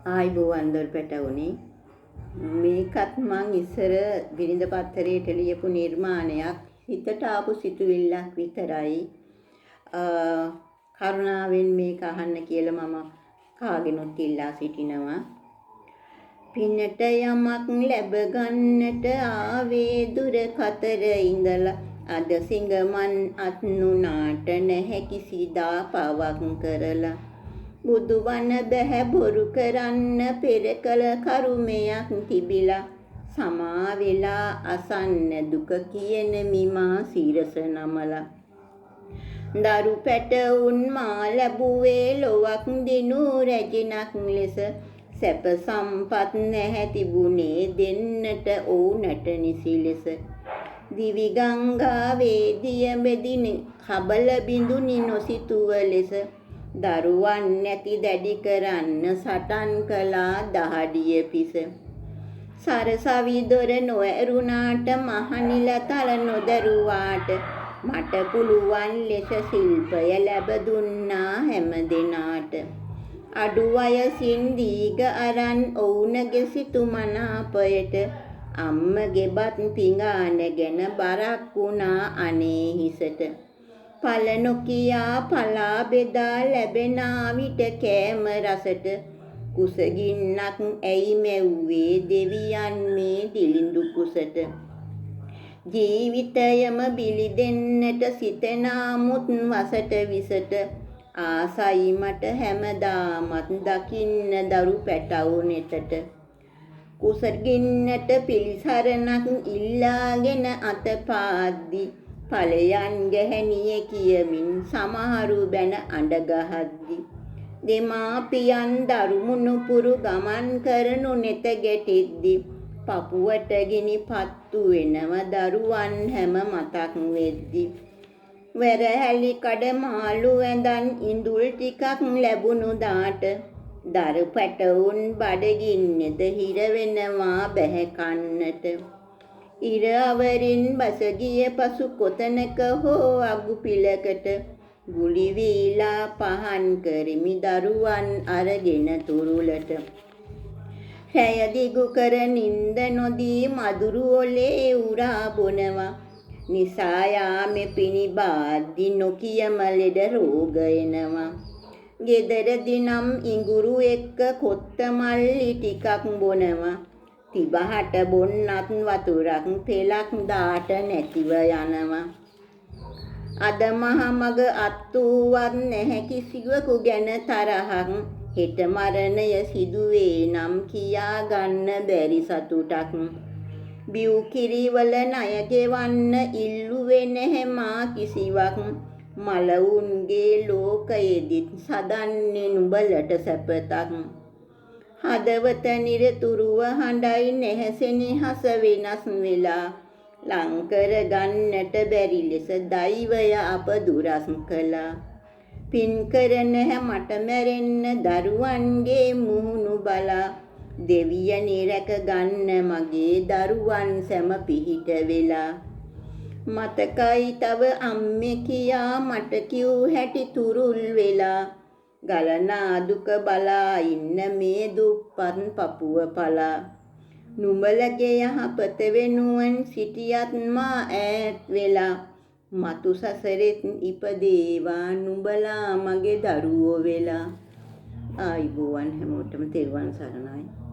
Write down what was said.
ආයිබෝවන් දොල් පැටවුනේ මේකත් මං ඉස්සර බිරිඳ පත්තරේට ලියපු නිර්මාණයක් හිතට ආපු සිතුවිල්ලක් විතරයි කරුණාවෙන් මේක අහන්න කියලා මම කාගෙනුත් ඉල්ලා සිටිනවා පින්නට යමක් ලැබ ගන්නට ආවේ දුර කතර ඉඳලා අද සිඟමන් අත් නුනාට නැහැ කිසිදා පවක් කරලා බුදු වන බැහැ බොරු කරන්න පෙර කල කරුමයක් තිබිලා සමා වෙලා අසන්න දුක කියන මිමා සිරස නමලා දරු පැටවුන් මා ලැබුවේ ලොවක් දිනු රැජිනක් ලෙස සැප සම්පත් නැහැ තිබුණේ දෙන්නට ඕනට නිසි ලෙස දිවි ගංගාවේ දිය බෙදින කබල බිඳුනි නොසිතුව ලෙස දරුවන් නැති දැඩි කරන්න සටන් කළා දහඩිය පිස සරසවි දොර නොඇරුණාට මහනිල තල නොදරුවාට මට පුළුවන් ලෙස ශිල්පය ලැබ දුන්නා හැම දෙනාට අඩු වයසින් දීග අරන් ඔවුනගේ සිතුමනාපයට අම්මගේ බත් පිඟාන ගැන බරක් වුණා අනේ හිසට පල නොකියා පලා බෙදා ලැබෙනා විට කෑම රසට කුසගින්නක් ඇයි මැව්වේ දෙවියන් මේ දිලිඳු කුසට ජීවිතයම බිලි දෙන්නට සිතෙනාමුත් වසට විසට ආසයි මට හැමදාමත් දකින්න දරු පැටවුනෙතට කුසගින්නට පිළිසරණක් ඉල්ලාගෙන අත පාද්දි ඵලයන් ගැහැණිය කියමින් සමහරු බැන අඬගහද්දි දෙමාපියන් දරු මුණුපුරු ගමන් කරනු නෙත ගැටෙද්දි පපුවට ගිනි පත්තු වෙනව දරුවන් හැම මතක් වෙද්දි වැරහැලි කඩ මාළු ඇඳන් ඉඳුල් ටිකක් ලැබුණු දාට දරු පැටවුන් බඩගින්නෙද හිර වෙනවා බැහැ කන්නට ඉර අවරින් බස ගිය පසු කොතනක හෝ අගු පිලකට ගුලි වීලා පහන් කරමි දරුවන් අරගෙන තුරුලට රැය දිගු කර නින්ද නොදී මදුරු ඔලේ උරා බොනවා නිසා යාමේ පිණිබාද්දි නොකියම ලෙඩ රෝග එනවා ගෙදරදී නම් ඉඟුරු එක්ක කොත්ත මල්ලි ටිකක් බොනවා තිබහට බොන්නත් වතුරක් තෙලක් දාට නැතිව යනවා අද මහ මග අත්තුවත් නැහැ කිසිවකු ගැන තරහක් හෙට මරණය සිදුවේ නම් කියා ගන්න බැරි සතුටක් බිව් කිරිවල ණය ගෙවන්න ඉල්ලුවේ නැහැ මා කිසිවක් මලවුන්ගේ ලෝකයේදිත් සදන්නේ නුඹලට සැපතක් හදවත නිරතුරුව හඬයි නැහැසෙනෙහස වෙනස් වෙලා ලංකර ගන්නට බැරි ලෙස දෛවය අප දුරස් කළා පින් කරන මට මැරෙන්න දරුවන්ගේ මුහුණු බලා දෙවියනි රැක ගන්න මගේ දරුවන් සැම පිහිට වෙලා මතකයි තව අම්මේ කියා මට කිව් හැටි තුරුල් වෙලා ගලනා දුක බලා ඉන්න මේ දුප්පත් පපුව පලා නුඹලගේ යහපත වෙනුවෙන් සිටියත් මා ඈත් වෙලා මතු සසරෙත් ඉපදේවා නුඹලා මගේ දරුවෝ වෙලා ආයිබෝවන් හැමෝටම තෙරුවන් සරණයි